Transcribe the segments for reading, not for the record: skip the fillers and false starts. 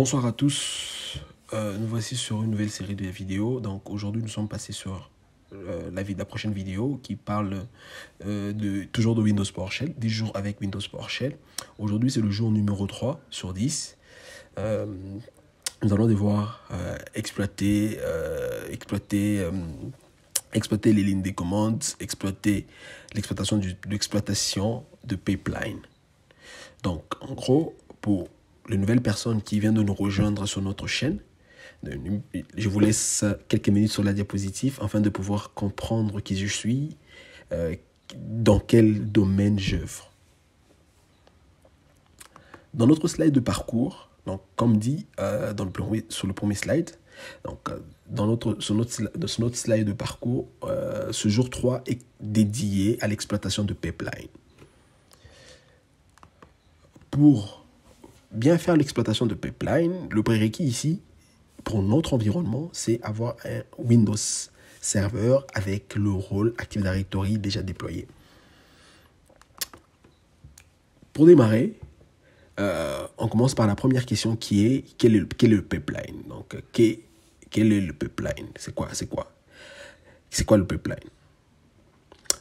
Bonsoir à tous, nous voici sur une nouvelle série de vidéos. Donc aujourd'hui nous sommes passés sur la prochaine vidéo qui parle toujours de Windows PowerShell, 10 jours avec Windows PowerShell. Aujourd'hui c'est le jour numéro 3 sur 10. Nous allons devoir exploiter les lignes des commandes, exploiter l'exploitation de pipeline. Donc en gros, pour les nouvelles personnes qui viennent de nous rejoindre sur notre chaîne, je vous laisse quelques minutes sur la diapositive afin de pouvoir comprendre qui je suis, dans quel domaine j'œuvre. Dans notre slide de parcours, donc, comme dit sur le premier slide, donc, sur notre slide de parcours, ce jour 3 est dédié à l'exploitation de pipeline. Pour bien faire l'exploitation de pipeline, le prérequis ici, pour notre environnement, c'est avoir un Windows Server avec le rôle Active Directory déjà déployé. Pour démarrer, on commence par la première question qui est quel est le pipeline? Donc, quel est le pipeline? C'est quoi le pipeline?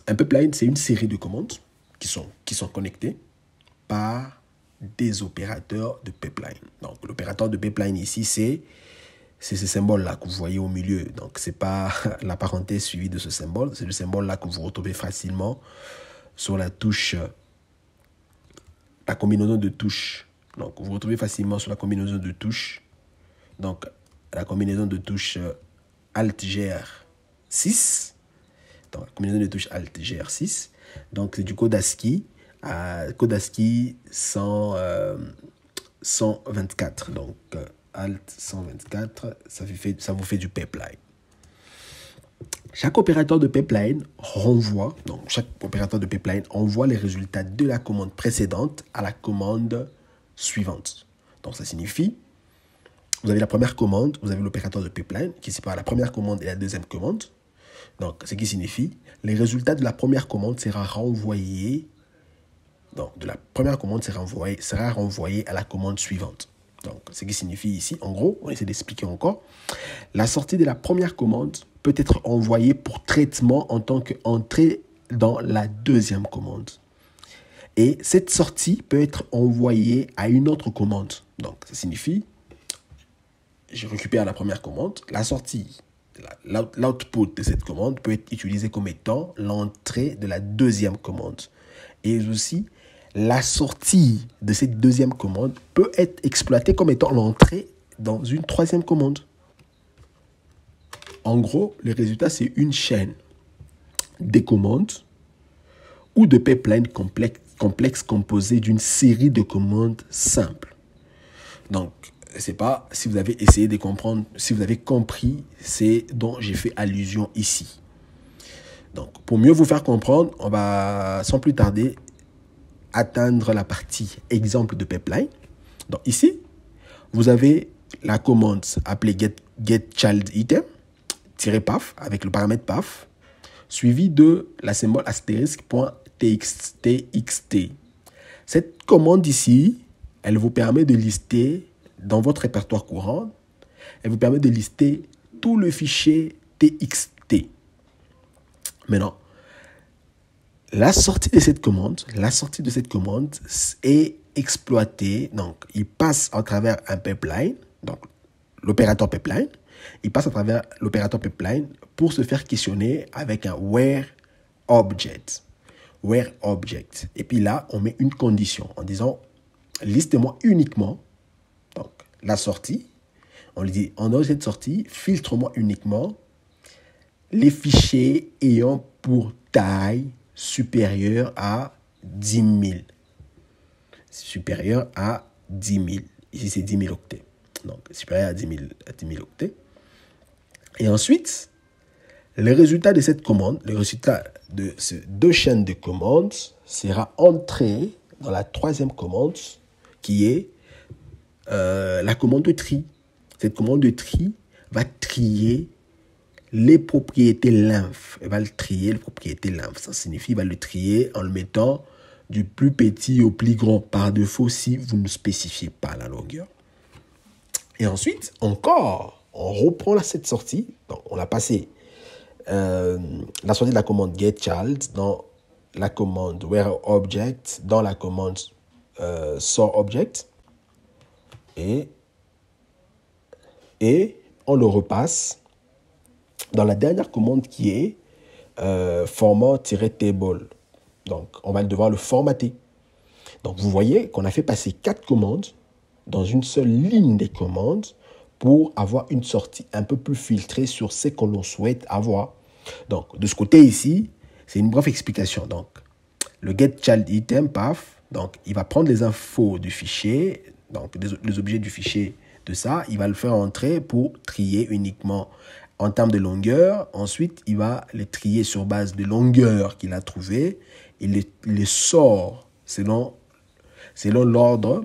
Un pipeline, c'est une série de commandes qui sont connectées par des opérateurs de pipeline. Donc, l'opérateur de pipeline ici, c'est ce symbole-là que vous voyez au milieu. Donc, ce n'est pas la parenthèse suivie de ce symbole. C'est le symbole-là que vous retrouvez facilement sur la touche, la combinaison de touches. Donc, vous retrouvez facilement sur la combinaison de touches. Donc, la combinaison de touches Alt-GR6. Donc, la combinaison de touches Alt-GR6. Donc, c'est du code ASCII. Code ASCII 124, donc Alt 124, ça vous fait du pipeline. Chaque opérateur de pipeline envoie les résultats de la commande précédente à la commande suivante. Donc ça signifie, vous avez la première commande, vous avez l'opérateur de pipeline qui sépare la première commande et la deuxième commande. Donc ce qui signifie, les résultats de la première commande sera renvoyé. Donc, de la première commande sera renvoyée à la commande suivante. Donc, ce qui signifie ici, en gros, on essaie d'expliquer encore, la sortie de la première commande peut être envoyée pour traitement en tant qu'entrée dans la deuxième commande. Et cette sortie peut être envoyée à une autre commande. Donc, ça signifie, je récupère la première commande, la sortie, l'output de cette commande peut être utilisé comme étant l'entrée de la deuxième commande. Et aussi, la sortie de cette deuxième commande peut être exploitée comme étant l'entrée dans une troisième commande. En gros, le résultat, c'est une chaîne des commandes ou de pipeline complexe composée d'une série de commandes simples. Donc, je ne sais pas si vous avez essayé de comprendre, si vous avez compris ce dont j'ai fait allusion ici. Donc, pour mieux vous faire comprendre, on va sans plus tarder atteindre la partie exemple de pipeline. Donc ici, vous avez la commande appelée getChildItem -path avec le paramètre path suivi de la symbole *.txt. Cette commande ici, elle vous permet de lister dans votre répertoire courant, elle vous permet de lister tout le fichier txt. Maintenant, la sortie de cette commande est exploitée. Donc, il passe à travers un pipeline, donc l'opérateur pipeline. Il passe à travers l'opérateur pipeline pour se faire questionner avec un where object. Et puis là, on met une condition en disant, liste-moi uniquement donc, la sortie. On lui dit, en cette sortie, filtre-moi uniquement les fichiers ayant pour taille supérieur à 10 000. Supérieur à 10 000. Ici, c'est 10 000 octets. Donc, supérieur à 10 000 octets. Et ensuite, le résultat de cette commande, le résultat de ces deux chaînes de commandes sera entré dans la troisième commande qui est la commande de tri. Cette commande de tri va trier les propriétés lymphes. Elle va le trier, les propriétés lymphes. Ça signifie qu'il va le trier en le mettant du plus petit au plus grand par défaut si vous ne spécifiez pas la longueur. Et ensuite, encore, on reprend cette sortie. Donc, on a passé la sortie de la commande getChild dans la commande whereObject, dans la commande sortObject. Et on le repasse dans la dernière commande qui est format-table. Donc, on va devoir le formater. Donc, vous voyez qu'on a fait passer 4 commandes dans une seule ligne des commandes pour avoir une sortie un peu plus filtrée sur ce que l'on souhaite avoir. Donc, de ce côté ici, c'est une brève explication. Donc, le getChildItemPath, donc, il va prendre les infos du fichier, donc les objets du fichier de ça, il va le faire entrer pour trier uniquement en termes de longueur. Ensuite, il va les trier sur base de longueur qu'il a trouvé. Il les sort selon l'ordre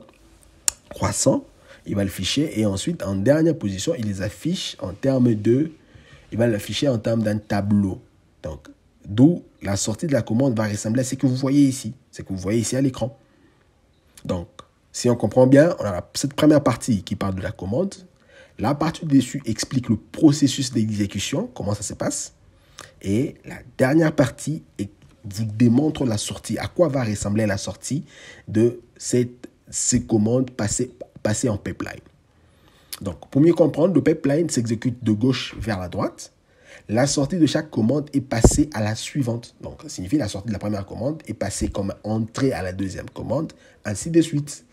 croissant. Il va le ficher et ensuite, en dernière position, il les affiche en termes de... Il va l'afficher en termes d'un tableau. Donc, d'où la sortie de la commande va ressembler à ce que vous voyez ici. Ce que vous voyez ici à l'écran. Donc, si on comprend bien, on a cette première partie qui parle de la commande. La partie dessus explique le processus d'exécution, comment ça se passe. Et la dernière partie vous démontre la sortie, à quoi va ressembler la sortie de ces commandes passées en pipeline. Donc, pour mieux comprendre, le pipeline s'exécute de gauche vers la droite. La sortie de chaque commande est passée à la suivante. Donc, ça signifie que la sortie de la première commande est passée comme entrée à la deuxième commande, ainsi de suite.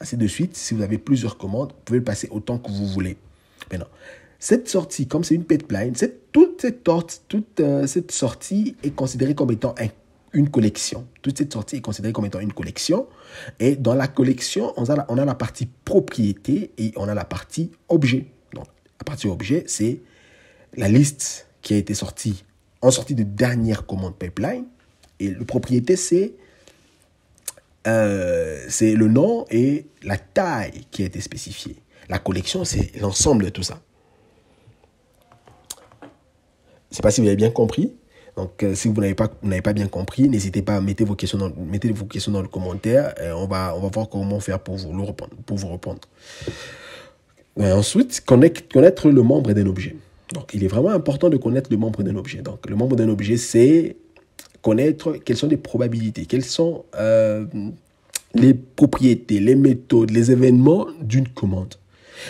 Ainsi de suite, si vous avez plusieurs commandes, vous pouvez le passer autant que vous voulez. Maintenant, cette sortie, comme c'est une pipeline, toute cette sortie est considérée comme étant une collection. Toute cette sortie est considérée comme étant une collection. Et dans la collection, on a la partie propriété et on a la partie objet. Donc, la partie objet, c'est la liste qui a été sortie en sortie de dernière commande pipeline. Et le propriété, c'est le nom et la taille qui a été spécifiée. La collection, c'est l'ensemble de tout ça. Je ne sais pas si vous avez bien compris. Donc, si vous n'avez pas bien compris, n'hésitez pas à mettre vos questions dans le commentaire. Et on va voir comment faire pour vous répondre. Et ensuite, connaître le membre d'un objet. Donc, il est vraiment important de connaître le membre d'un objet. Donc, le membre d'un objet, c'est connaître quelles sont les probabilités, quelles sont les propriétés, les méthodes, les événements d'une commande.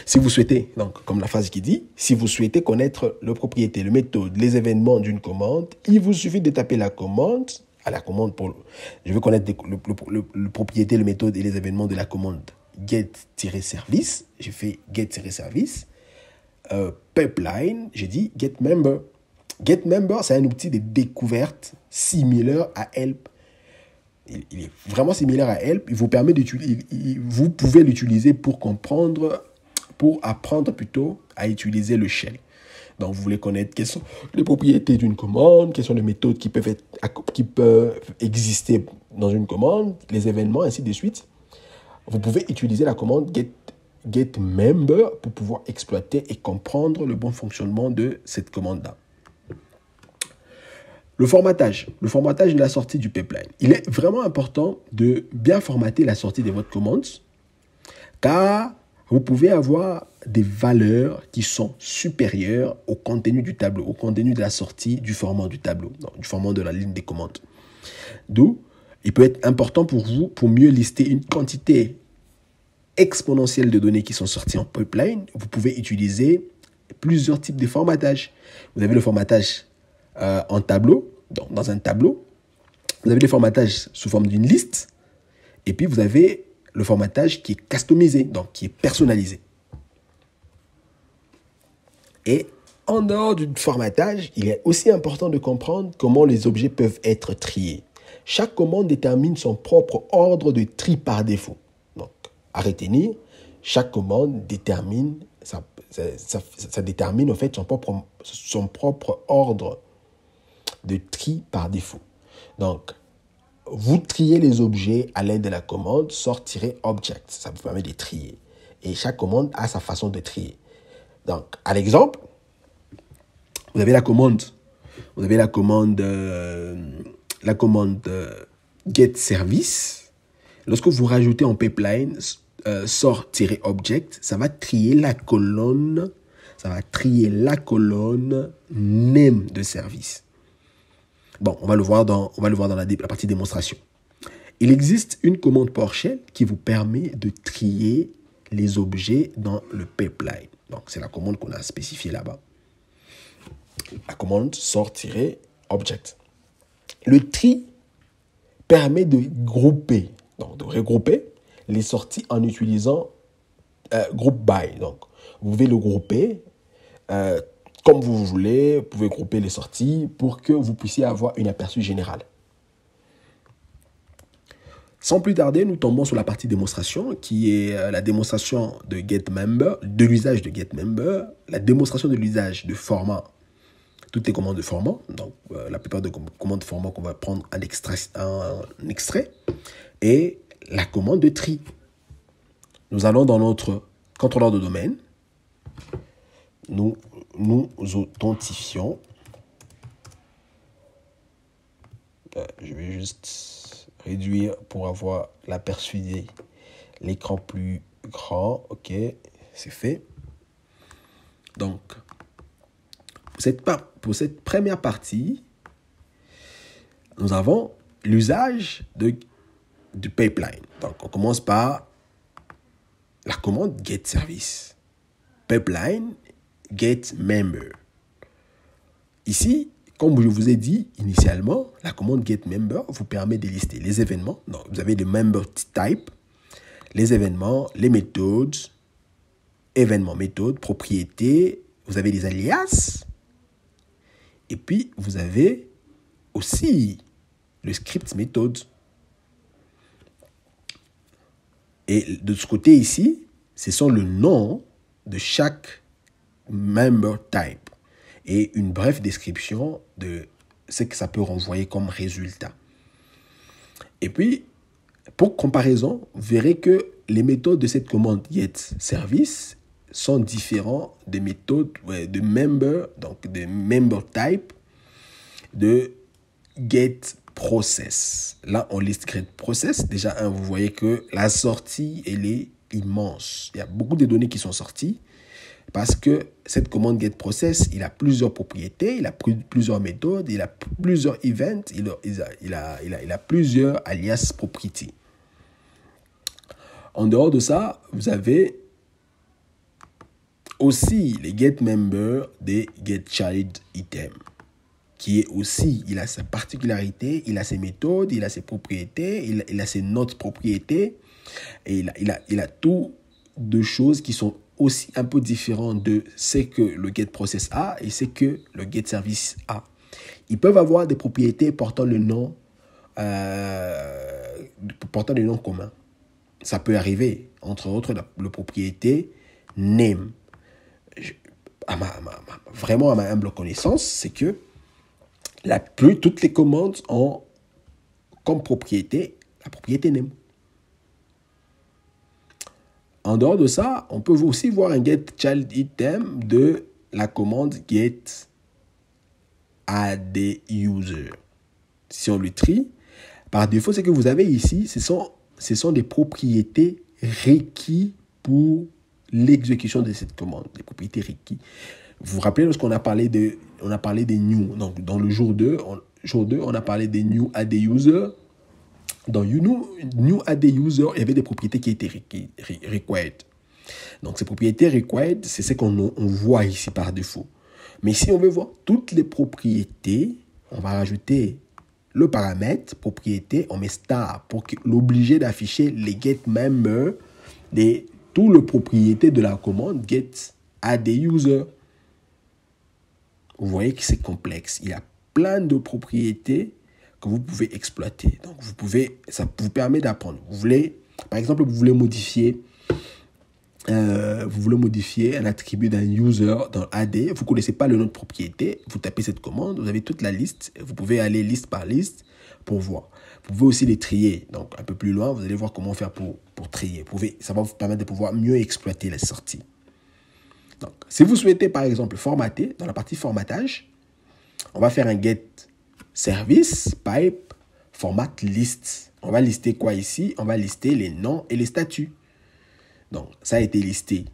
Si vous souhaitez, donc comme la phrase qui dit, si vous souhaitez connaître les propriétés, les méthodes, les événements d'une commande, il vous suffit de taper la commande, je veux connaître le propriété, les méthodes et les événements de la commande get-service. J'ai fait get-service. Pipeline, j'ai dit getMember. GetMember, c'est un outil de découverte similaire à Help. Il est vraiment similaire à Help. Il vous permet vous pouvez l'utiliser pour apprendre plutôt à utiliser le shell. Donc, vous voulez connaître quelles sont les propriétés d'une commande, quelles sont les méthodes qui peuvent exister dans une commande, les événements, ainsi de suite. Vous pouvez utiliser la commande getMember pour pouvoir exploiter et comprendre le bon fonctionnement de cette commande-là. Le formatage de la sortie du pipeline. Il est vraiment important de bien formater la sortie de votre commande, car vous pouvez avoir des valeurs qui sont supérieures au contenu du tableau, au contenu de la sortie du format du tableau, du format de la ligne des commandes. D'où, il peut être important pour vous, pour mieux lister une quantité exponentielle de données qui sont sorties en pipeline, vous pouvez utiliser plusieurs types de formatage. Vous avez le formatage en tableau, dans un tableau. Vous avez le formatage sous forme d'une liste. Et puis, vous avez le formatage qui est customisé, donc qui est personnalisé. Et en dehors du formatage, il est aussi important de comprendre comment les objets peuvent être triés. Chaque commande détermine son propre ordre de tri par défaut. Donc, à retenir, chaque commande détermine, ça détermine en fait son propre ordre de tri par défaut. Donc, vous triez les objets à l'aide de la commande sort-object. Ça vous permet de trier. Et chaque commande a sa façon de trier. Donc, à l'exemple, vous avez la commande getService. Lorsque vous rajoutez en pipeline sort-object, ça va trier la colonne, name de service. Bon, on va le voir dans la partie démonstration. Il existe une commande PowerShell qui vous permet de trier les objets dans le pipeline. Donc, c'est la commande qu'on a spécifiée là-bas. La commande sort-object. Le tri permet de grouper, donc de regrouper les sorties en utilisant group by. Donc, vous pouvez le grouper comme vous voulez. Vous pouvez grouper les sorties pour que vous puissiez avoir un aperçu général. Sans plus tarder, nous tombons sur la partie démonstration qui est la démonstration de getMember, de l'usage de getMember, la démonstration de l'usage de format, toutes les commandes de format, donc la plupart des commandes de format qu'on va prendre un extrait, et la commande de tri. Nous allons dans notre contrôleur de domaine, nous authentifions. Je vais juste réduire pour avoir l'aperçu de l'écran plus grand. Ok, c'est fait. Donc, pour cette première partie, nous avons l'usage du pipeline. Donc, on commence par la commande getService. Pipeline getMember. Ici, comme je vous ai dit initialement, la commande getMember vous permet de lister les événements. Donc, vous avez le member type, les événements, les méthodes, événements, méthodes, propriétés. Vous avez les alias. Et puis, vous avez aussi le script méthode. Et de ce côté ici, ce sont le nom de chaque member type et une brève description de ce que ça peut renvoyer comme résultat. Et puis, pour comparaison, vous verrez que les méthodes de cette commande getService sont différentes des méthodes de member, donc de member type, de getProcess. Là, on liste getProcess. Déjà, vous voyez que la sortie, elle est immense. Il y a beaucoup de données qui sont sorties parce que cette commande getProcess, il a plusieurs propriétés, il a plusieurs méthodes, il a plusieurs events, il a plusieurs alias property. En dehors de ça, vous avez aussi les getMember des getChildItem, qui est aussi, il a sa particularité, il a ses méthodes, il a ses propriétés, il a ses notes propriétés, et il a tout de choses qui sont aussi un peu différentes de ce que le getProcess a et ce que le getService a. Ils peuvent avoir des propriétés portant le nom commun. Ça peut arriver, entre autres, la propriété name. Vraiment, à ma humble connaissance, c'est que toutes les commandes ont comme propriété la propriété name. En dehors de ça, on peut aussi voir un getChildItem de la commande getAddUser. Si on le trie, par défaut, ce que vous avez ici, ce sont des propriétés requises pour l'exécution de cette commande, des propriétés requises. Vous vous rappelez lorsqu'on a parlé des new, donc dans le jour 2, on a parlé des new AddUser. Dans new AddUser, il y avait des propriétés qui étaient required. Donc ces propriétés required, c'est ce qu'on voit ici par défaut. Mais si on veut voir toutes les propriétés, on va rajouter le paramètre propriété, on met star pour l'obliger d'afficher les getMember de toutes les propriétés de la commande getAddUser. Vous voyez que c'est complexe. Il y a plein de propriétés que vous pouvez exploiter. Donc, ça vous permet d'apprendre. Par exemple, vous voulez modifier un attribut d'un user dans AD. Vous ne connaissez pas le nom de propriété. Vous tapez cette commande. Vous avez toute la liste. Vous pouvez aller liste par liste pour voir. Vous pouvez aussi les trier. Donc, un peu plus loin, vous allez voir comment faire pour trier. Ça va vous permettre de pouvoir mieux exploiter la sortie. Donc, si vous souhaitez, par exemple, formater, dans la partie formatage, on va faire un getService pipe format list. On va lister quoi ici? On va lister les noms et les statuts. Donc, ça a été listé.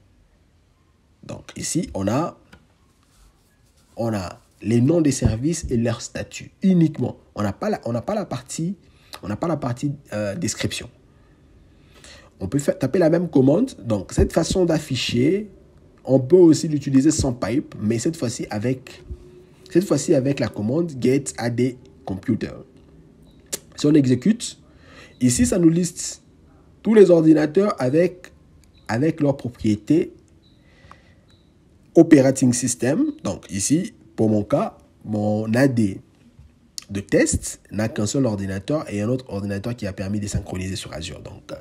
Donc, ici, on a les noms des services et leur statut uniquement. On n'a pas la partie description. On peut taper la même commande. Donc, cette façon d'afficher, on peut aussi l'utiliser sans pipe, mais cette fois-ci avec la commande get add computer. Si on exécute, ici, ça nous liste tous les ordinateurs avec leur propriété operating system. Donc, ici, pour mon cas, mon AD de test n'a qu'un seul ordinateur et un autre ordinateur qui a permis de synchroniser sur Azure. Donc,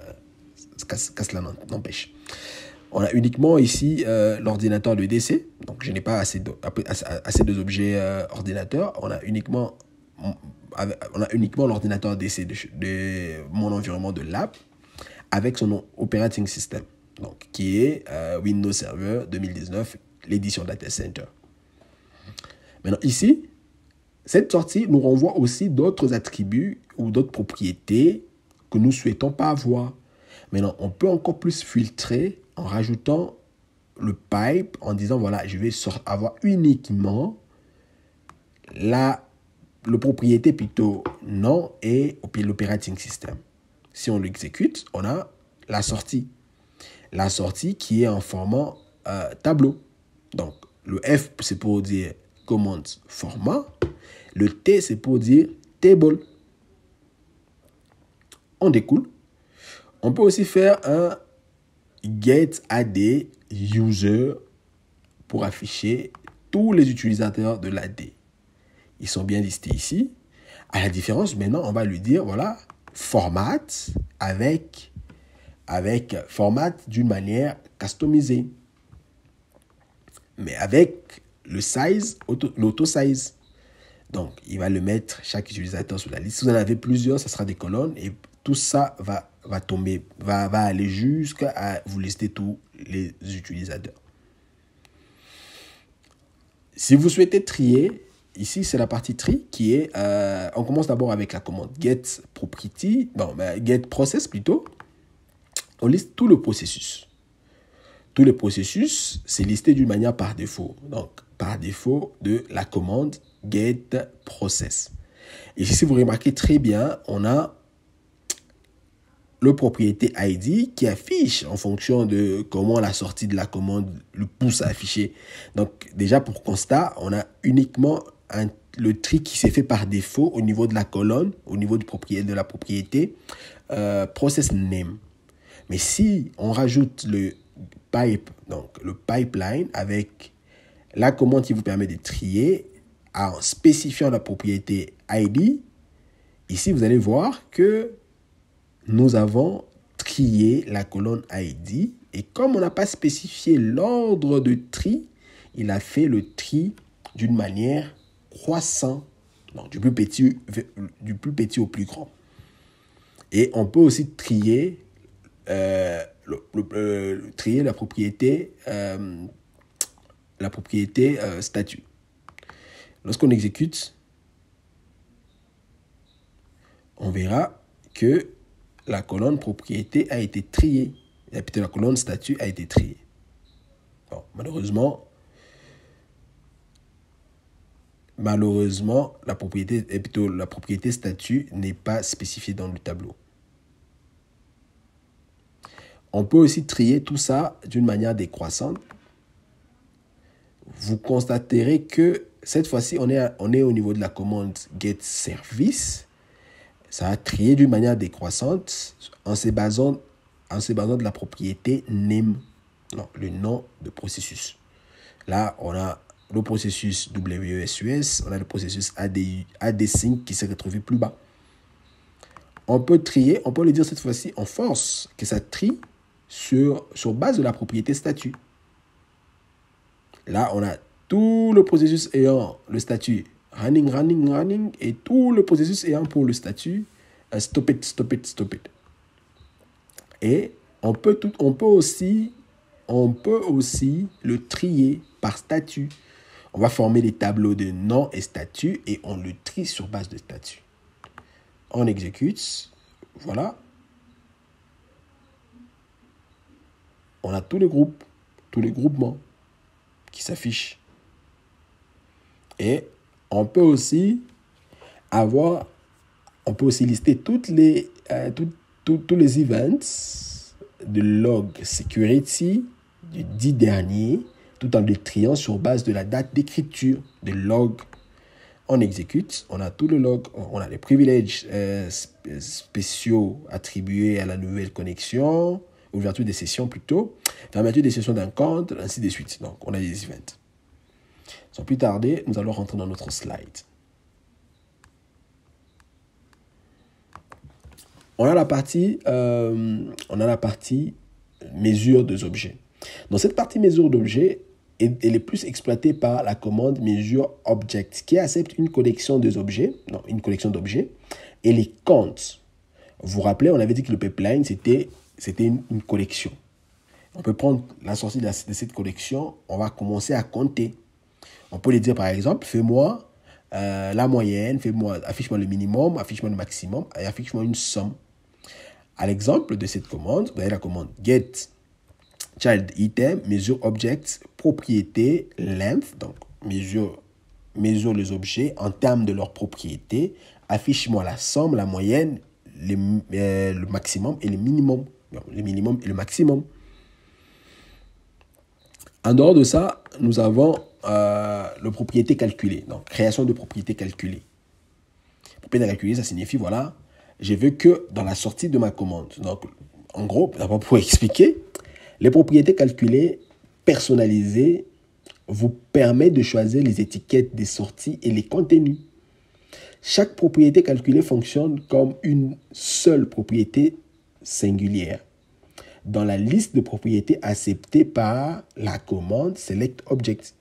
qu'à cela n'empêche. On a uniquement ici l'ordinateur de DC. Donc, je n'ai pas assez d'objets ordinateurs. On a uniquement l'ordinateur DC de mon environnement de lab avec son operating system, donc, qui est Windows Server 2019, l'édition Data Center. Maintenant, ici, cette sortie nous renvoie aussi d'autres attributs ou d'autres propriétés que nous ne souhaitons pas avoir. Maintenant, on peut encore plus filtrer en rajoutant le pipe, en disant, voilà, je vais avoir uniquement le propriété plutôt nom et l'operating system. Si on l'exécute, on a la sortie. La sortie qui est en format tableau. Donc, le F, c'est pour dire commande format. Le T, c'est pour dire table. On découle. On peut aussi faire un get add user pour afficher tous les utilisateurs de l'AD. Ils sont bien listés ici. À la différence, maintenant, on va lui dire, voilà, format avec format d'une manière customisée. Mais avec le size, l'auto-size. Donc, il va le mettre, chaque utilisateur sur la liste. Si vous en avez plusieurs, ça sera des colonnes. Et tout ça va aller jusqu'à vous lister tous les utilisateurs. Si vous souhaitez trier, ici, c'est la partie tri qui est... on commence d'abord avec la commande get property, get process plutôt. On liste tout le processus. Tous les processus, c'est listé d'une manière par défaut. Donc, par défaut de la commande get process. Et si vous remarquez très bien, on a le propriété ID qui affiche en fonction de comment la sortie de la commande le pousse à afficher. Donc, déjà pour constat, on a uniquement le tri qui s'est fait par défaut au niveau de la colonne, au niveau de la propriété process name. Mais si on rajoute le pipe, donc le pipeline avec la commande qui vous permet de trier en spécifiant la propriété ID, ici vous allez voir que nous avons trié la colonne ID et comme on n'a pas spécifié l'ordre de tri, il a fait le tri d'une manière croissante, donc du plus petit au plus grand. Et on peut aussi trier trier la propriété statut. Lorsqu'on exécute, on verra que la colonne propriété a été triée. Et puis la colonne statut a été triée. Bon, malheureusement, la propriété statut n'est pas spécifiée dans le tableau. On peut aussi trier tout ça d'une manière décroissante. Vous constaterez que cette fois-ci, on est au niveau de la commande get service. Ça va trier d'une manière décroissante en se basant de la propriété name, le nom de processus. Là, on a le processus WSUS, on a le processus AD5 qui s'est retrouvé plus bas. On peut trier, on peut le dire cette fois-ci en force que ça trie sur base de la propriété statut. Là, on a tout le processus ayant le statut running et tout le processus ayant pour le statut stop it. Et on peut aussi le trier par statut. On va former des tableaux de nom et statut et on le trie sur base de statut. On exécute. Voilà. on a tous les groupes, tous les groupements qui s'affichent. Et on peut aussi lister tous les events de log security du 10 dernier, tout en les triant sur base de la date d'écriture de log. On exécute, on a tout le log, on a les privilèges spéciaux attribués à la nouvelle connexion, ouverture des sessions plutôt, fermeture des sessions d'un compte, ainsi de suite. Donc, on a des events. Sans plus tarder, nous allons rentrer dans notre slide. On a la partie mesure des objets. Dans cette partie mesure d'objets, elle est plus exploitée par la commande mesure object qui accepte une collection d'objets et les compte. Vous vous rappelez, on avait dit que le pipeline, c'était une collection. On peut prendre la sortie de cette collection, on va commencer à compter. On peut lui dire par exemple, fais-moi la moyenne, affiche-moi le minimum, affiche-moi le maximum et affiche-moi une somme. À l'exemple de cette commande, vous avez la commande get child item, mesure object, propriété, length, donc mesure les objets en termes de leur propriété, affiche-moi la somme, la moyenne, le maximum et le minimum. Le minimum et le maximum. En dehors de ça, nous avons le propriété calculée, donc création de propriété calculée. Propriété calculée, ça signifie, voilà, je veux que dans la sortie de ma commande. Donc, en gros, d'abord pour expliquer, les propriétés calculées personnalisées vous permettent de choisir les étiquettes des sorties et les contenus. Chaque propriété calculée fonctionne comme une seule propriété singulière dans la liste de propriétés acceptées par la commande SelectObject.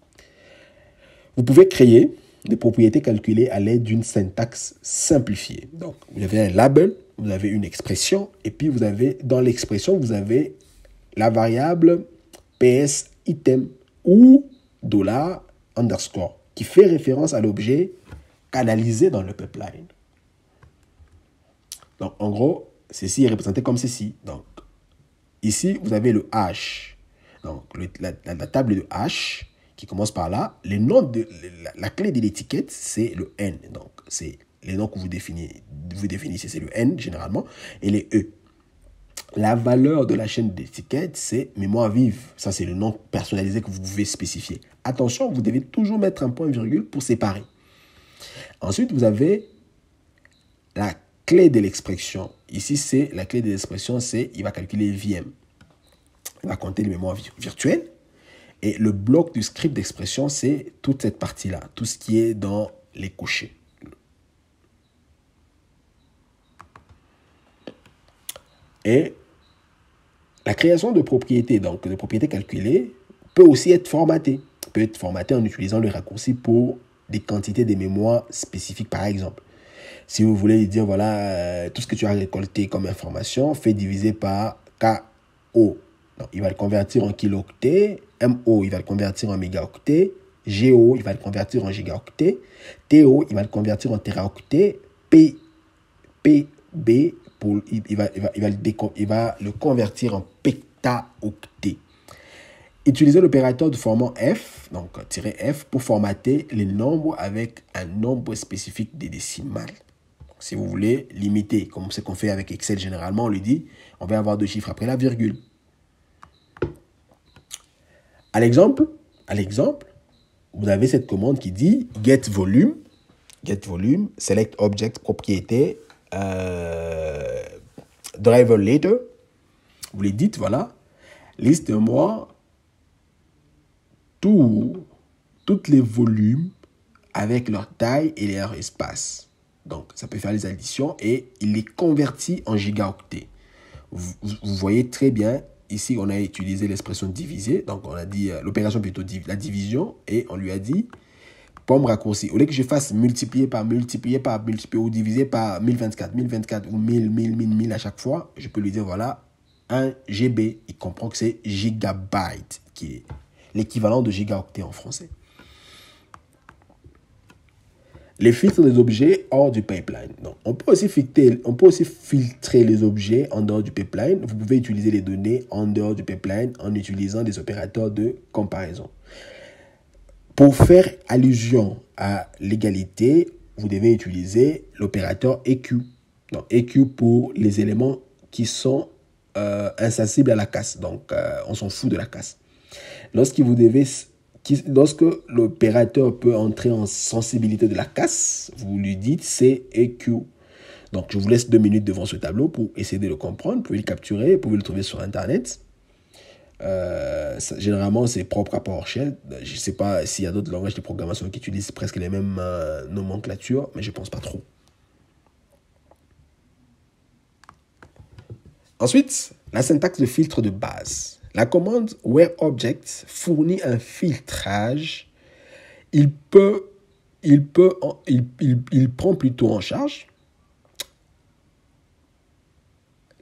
Vous pouvez créer des propriétés calculées à l'aide d'une syntaxe simplifiée. Donc, vous avez un label, vous avez une expression, et puis dans l'expression, vous avez la variable ps_item ou $_ qui fait référence à l'objet canalisé dans le pipeline. Donc, en gros, ceci est représenté comme ceci. Donc, ici, vous avez le hash. Donc, la table de hash qui commence par là. La clé de l'étiquette, c'est le N. Donc, c'est les noms que vous définissez, c'est le N généralement, et les E. La valeur de la chaîne d'étiquette, c'est mémoire vive. Ça, c'est le nom personnalisé que vous pouvez spécifier. Attention, vous devez toujours mettre un point-virgule pour séparer. Ensuite, vous avez la clé de l'expression. Ici, la clé de l'expression, il va calculer VM. Il va compter les mémoires virtuelles. Et le bloc du script d'expression, c'est toute cette partie-là, tout ce qui est dans les cochers. Et la création de propriétés, donc de propriétés calculées, peut aussi être formatée. Peut être formatée en utilisant le raccourci pour des quantités de mémoire spécifiques, par exemple. Si vous voulez dire, voilà, tout ce que tu as récolté comme information, fait diviser par KO. Donc, il va le convertir en kilooctets. MO, il va le convertir en mégaoctets. GO, il va le convertir en gigaoctets. TO, il va le convertir en téraoctets. PB, il va le convertir en petaoctets. Utilisez l'opérateur de format F, donc -F, pour formater les nombres avec un nombre spécifique des décimales. Donc, si vous voulez limiter, comme ce qu'on fait avec Excel généralement, on lui dit, on va avoir 2 chiffres après la virgule. À l'exemple, vous avez cette commande qui dit get volume, select object propriété, driver later. Vous lui dites, voilà, liste-moi toutes les volumes avec leur taille et leur espace. Donc, ça peut faire les additions et il les convertit en gigaoctets. Vous voyez très bien, ici, on a utilisé l'expression diviser. Donc, on a dit l'opération plutôt la division et on lui a dit pomme raccourci. Au lieu que je fasse multiplier ou diviser par 1024 ou 1000 à chaque fois, je peux lui dire, voilà, 1 GB. Il comprend que c'est gigabyte qui est l'équivalent de gigaoctet en français. les filtres des objets hors du pipeline. Donc, on peut aussi filtrer les objets en dehors du pipeline. Vous pouvez utiliser les données en dehors du pipeline en utilisant des opérateurs de comparaison. Pour faire allusion à l'égalité, vous devez utiliser l'opérateur EQ. Donc, EQ pour les éléments qui sont insensibles à la casse. Donc, on s'en fout de la casse. Lorsque l'opérateur peut entrer en sensibilité de la casse, vous lui dites c'est EQ. Donc, je vous laisse 2 minutes devant ce tableau pour essayer de le comprendre. Vous pouvez le capturer, vous pouvez le trouver sur Internet. Généralement, c'est propre à PowerShell. Je ne sais pas s'il y a d'autres langages de programmation qui utilisent presque les mêmes nomenclatures, mais je ne pense pas trop. Ensuite, la syntaxe de filtre de base. La commande WhereObject fournit un filtrage. Il prend plutôt en charge.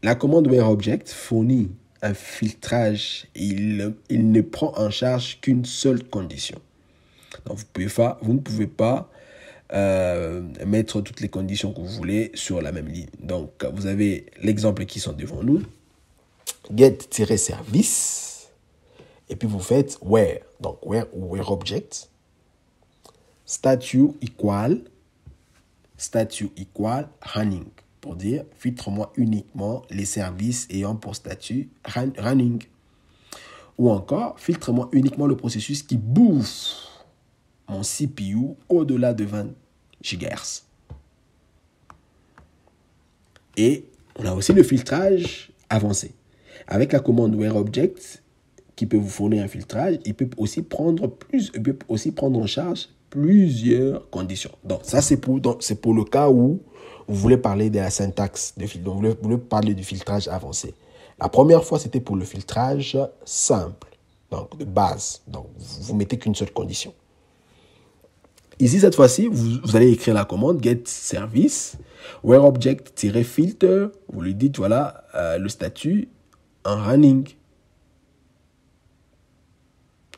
La commande WhereObject fournit un filtrage. Il ne prend en charge qu'une seule condition. Donc, vous ne pouvez pas mettre toutes les conditions que vous voulez sur la même ligne. Donc, vous avez l'exemple qui sont devant nous. Get-service. Et puis, vous faites where. Donc, WhereObject. Statue equal running. Pour dire, filtre-moi uniquement les services ayant pour statut running. Ou encore, filtre-moi uniquement le processus qui bouffe mon CPU au-delà de 20 GHz. Et on a aussi le filtrage avancé. Avec la commande WhereObject, qui peut vous fournir un filtrage, il peut aussi prendre en charge plusieurs conditions. Donc, ça, c'est pour le cas où vous voulez parler de la syntaxe, donc vous voulez parler du filtrage avancé. La première fois, c'était pour le filtrage simple, donc de base. Donc, vous mettez qu'une seule condition. Ici, cette fois-ci, vous allez écrire la commande getService, WhereObject-filter, vous lui dites, voilà, le statut en running.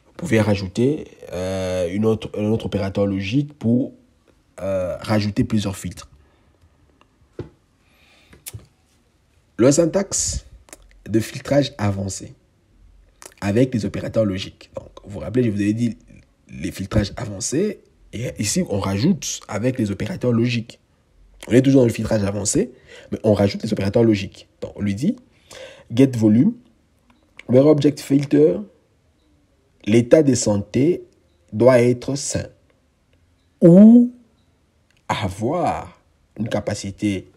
Vous pouvez rajouter un autre opérateur logique pour rajouter plusieurs filtres. Le syntaxe de filtrage avancé avec les opérateurs logiques. Donc, vous vous rappelez, je vous avais dit les filtrages avancés. Et ici, on rajoute avec les opérateurs logiques. On est toujours dans le filtrage avancé, mais on rajoute les opérateurs logiques. Donc, on lui dit getVolume, WhereObject-filter, l'état de santé doit être sain ou avoir une capacité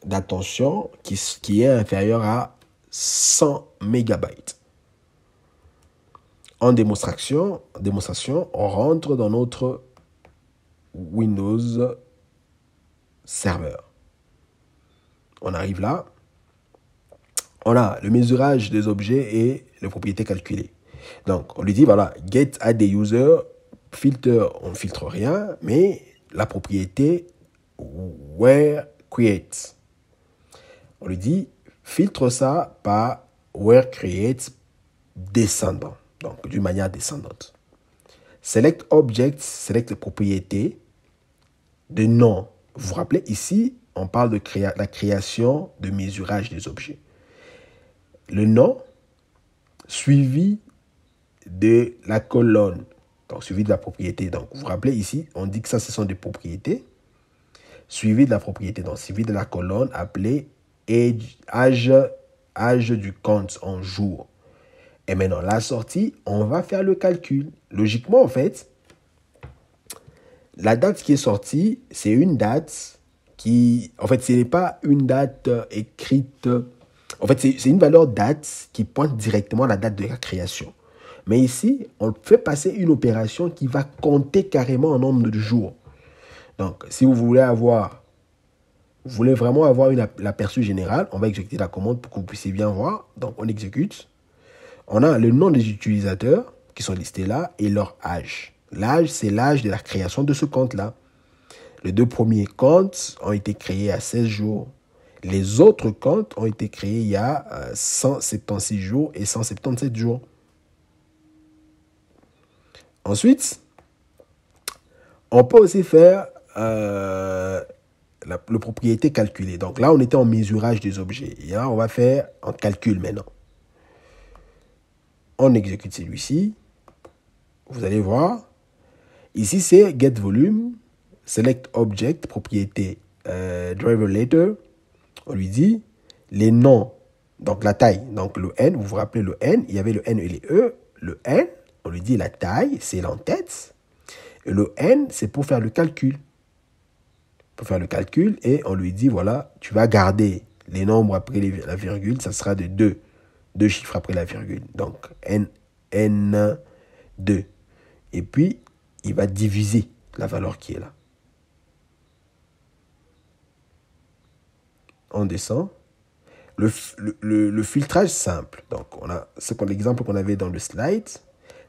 d'attention qui est inférieure à 100 MB. En démonstration, on rentre dans notre Windows Server. On arrive là. On a le mesurage des objets et les propriétés calculées. Donc, on lui dit, voilà, get add the user, filter, on ne filtre rien, mais la propriété where create. On lui dit, filtre ça par where create descendant. Donc, d'une manière descendante. Select object, select les propriétés de nom. Vous vous rappelez, ici, on parle de la création de mesurage des objets. Le nom suivi de la colonne, donc suivi de la propriété. Donc, vous vous rappelez ici, on dit que ça, ce sont des propriétés, suivi de la propriété, donc suivi de la colonne appelée âge du compte en jours. Et maintenant, la sortie, on va faire le calcul. Logiquement, en fait, la date qui est sortie, c'est une date qui... En fait, ce n'est pas une date écrite... En fait, c'est une valeur date qui pointe directement à la date de la création. Mais ici, on fait passer une opération qui va compter carrément en nombre de jours. Donc, si vous voulez vraiment avoir l'aperçu général, on va exécuter la commande pour que vous puissiez bien voir. Donc, on exécute. On a le nom des utilisateurs qui sont listés là et leur âge. L'âge, c'est l'âge de la création de ce compte-là. Les 2 premiers comptes ont été créés à 16 jours. Les autres comptes ont été créés il y a 176 jours et 177 jours. Ensuite, On peut aussi faire le propriété calculée. Donc là, on était en mesurage des objets. Et là, on va faire en calcul maintenant. On exécute celui-ci. Vous allez voir. Ici, c'est get volume, select object, propriété driver letter. On lui dit les noms, donc la taille, donc le N, vous vous rappelez le N, il y avait le N et les E. Le N, on lui dit la taille, c'est l'entête. Et le N, c'est pour faire le calcul. Pour faire le calcul, et on lui dit, voilà, tu vas garder les nombres après la virgule, ça sera de 2. 2 chiffres après la virgule. Donc, N2. Et puis, il va diviser la valeur qui est là. On descend. Le filtrage simple. Donc, on a l'exemple qu'on avait dans le slide.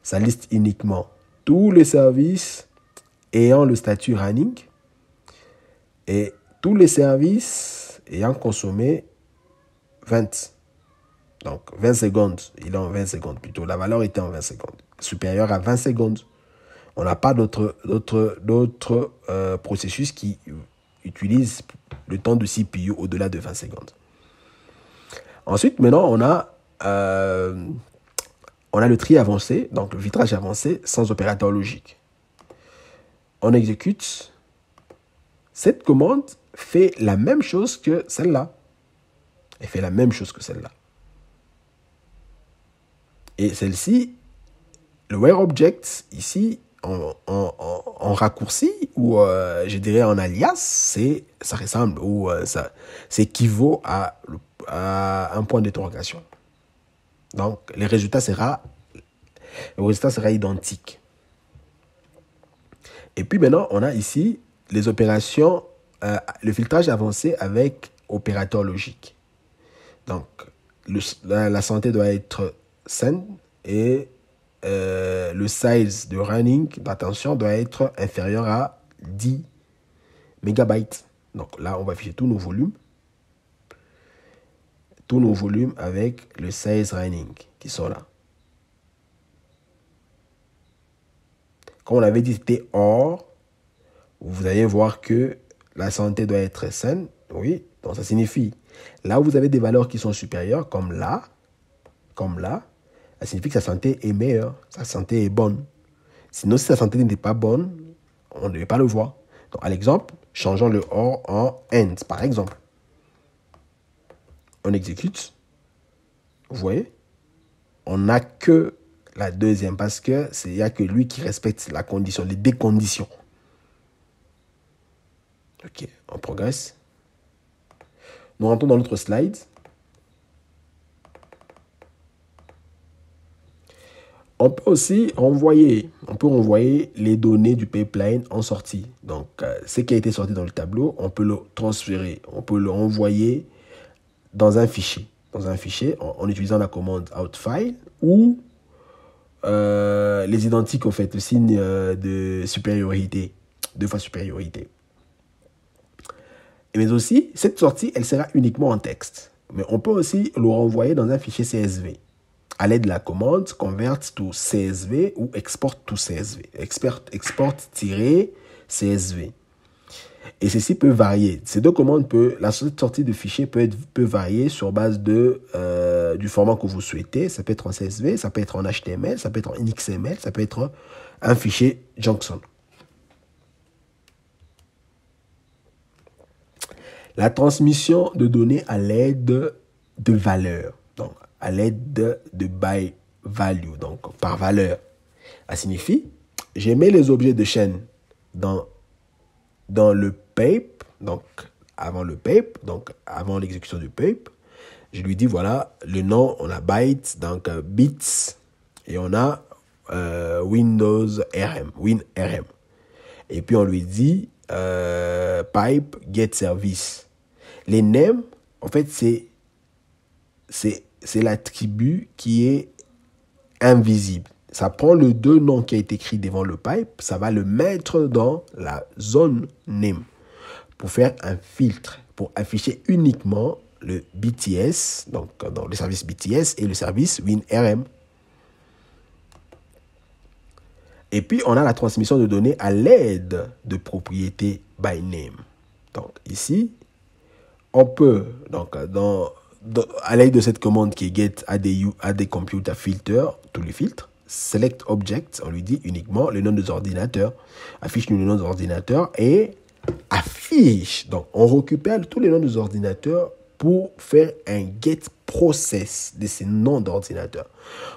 Ça liste uniquement tous les services ayant le statut running et tous les services ayant consommé 20. Donc, 20 secondes. Il est en 20 secondes plutôt. La valeur était en 20 secondes. Supérieure à 20 secondes. On n'a pas d'autres processus qui utilisent le temps de CPU au-delà de 20 secondes. Ensuite, maintenant, on a le tri avancé, donc le filtrage avancé sans opérateur logique. On exécute. Cette commande fait la même chose que celle-là. Elle fait la même chose que celle-là. Et celle-ci, le WhereObject, ici, en raccourci, ou je dirais en alias, ça ressemble, ou ça équivaut à un point d'interrogation. Donc, le résultat sera identique. Et puis maintenant, on a ici les opérations, le filtrage avancé avec opérateur logique. Donc, la santé doit être saine et le size de running d'attention doit être inférieur à 10 mégabytes. Donc là, on va afficher tous nos volumes. Tous nos volumes avec le size running qui sont là. Comme on avait dit, c'était or. Vous allez voir que la santé doit être saine. Oui, donc ça signifie, là où vous avez des valeurs qui sont supérieures, comme là, ça signifie que sa santé est meilleure, sa santé est bonne. Sinon, si sa santé n'est pas bonne, on ne devait pas le voir. Donc, à l'exemple, changeons le or en end, par exemple. On exécute. Vous voyez, on n'a que la deuxième parce que il n'y a que lui qui respecte la condition, les deux conditions. Ok, on progresse. Nous rentrons dans notre slide. On peut aussi renvoyer les données du pipeline en sortie. Donc, ce qui a été sorti dans le tableau, on peut le transférer, on peut le renvoyer dans un fichier. En utilisant la commande outFile ou les identiques, en fait, le signe de supériorité, 2 fois supériorité. Mais aussi, cette sortie, elle sera uniquement en texte. Mais on peut aussi le renvoyer dans un fichier CSV à l'aide de la commande convert to CSV ou export to CSV. Export-CSV. Et ceci peut varier. Ces deux commandes la sortie de fichier peut varier sur base du format que vous souhaitez. Ça peut être en CSV, ça peut être en HTML, ça peut être en XML, ça peut être un fichier JSON. La transmission de données à l'aide de valeurs. Donc, à l'aide de by value, donc par valeur. Ça signifie, j'ai mis les objets de chaîne dans le pipe, donc avant l'exécution du pipe. Je lui dis, voilà, le nom, on a bytes, donc bits, et on a Windows RM, WinRM. Et puis on lui dit pipe get service. Les names, en fait, c'est l'attribut qui est invisible. Ça prend le deux noms qui a été écrit devant le pipe, ça va le mettre dans la zone name pour faire un filtre, pour afficher uniquement le BTS, donc dans le service BTS et le service WinRM. Et puis, on a la transmission de données à l'aide de propriétés by name. Donc, ici, on peut, donc, à l'aide de cette commande qui est get add computer filter, tous les filtres, select object, on lui dit uniquement le nom des ordinateurs, affiche le nom des ordinateurs et affiche. Donc, on récupère tous les noms des ordinateurs pour faire un get process de ces noms d'ordinateurs.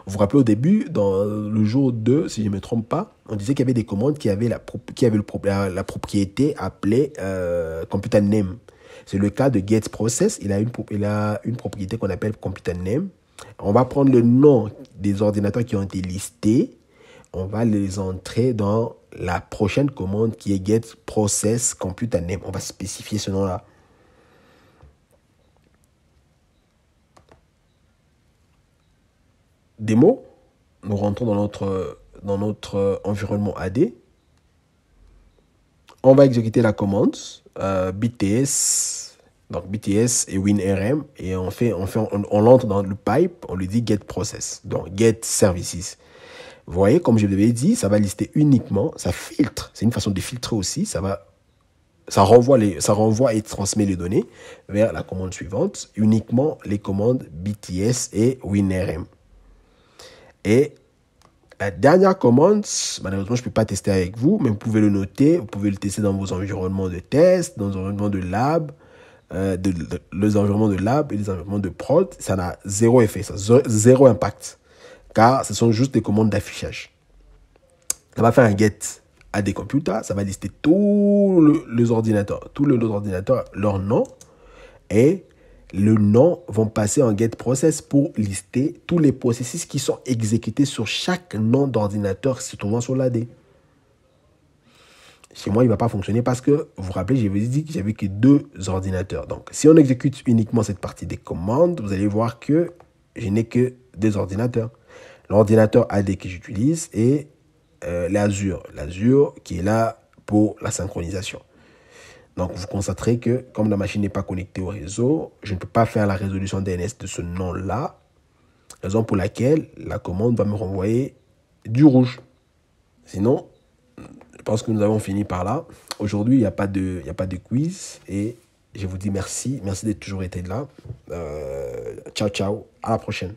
Vous vous rappelez au début, dans le jour 2, si je ne me trompe pas, on disait qu'il y avait des commandes qui avaient la propriété appelée computer name. C'est le cas de get process. Il a une propriété qu'on appelle computer name. On va prendre le nom des ordinateurs qui ont été listés. On va les entrer dans la prochaine commande qui est get process computer name. On va spécifier ce nom-là. Démo, nous rentrons dans notre environnement AD. On va exécuter la commande BTS, donc BTS et WinRM, et on l'entre dans le pipe, on lui dit get process, donc get services. Vous voyez, comme je l'avais dit, ça va lister uniquement, ça filtre, c'est une façon de filtrer aussi, ça renvoie et transmet les données vers la commande suivante, uniquement les commandes BTS et WinRM. Et la dernière commande, malheureusement, je ne peux pas tester avec vous, mais vous pouvez le noter, vous pouvez le tester dans vos environnements de test, dans vos environnements de lab, les environnements de lab et les environnements de prod. Ça n'a zéro effet, ça zéro impact, car ce sont juste des commandes d'affichage. Ça va faire un get à des computers, ça va lister tous les ordinateurs, leur nom, et le nom vont passer en get process pour lister tous les processus qui sont exécutés sur chaque nom d'ordinateur se trouvant sur l'AD. Chez moi, il ne va pas fonctionner parce que, vous vous rappelez, j'avais dit que j'avais que 2 ordinateurs. Donc, si on exécute uniquement cette partie des commandes, vous allez voir que je n'ai que 2 ordinateurs. L'ordinateur AD que j'utilise et l'Azure. L'Azure qui est là pour la synchronisation. Donc, vous constaterez que, comme la machine n'est pas connectée au réseau, je ne peux pas faire la résolution DNS de ce nom-là. Raison pour laquelle la commande va me renvoyer du rouge. Sinon, je pense que nous avons fini par là. Aujourd'hui, il n'y a pas de quiz. Et je vous dis merci. Merci d'être toujours été là. Ciao, ciao. À la prochaine.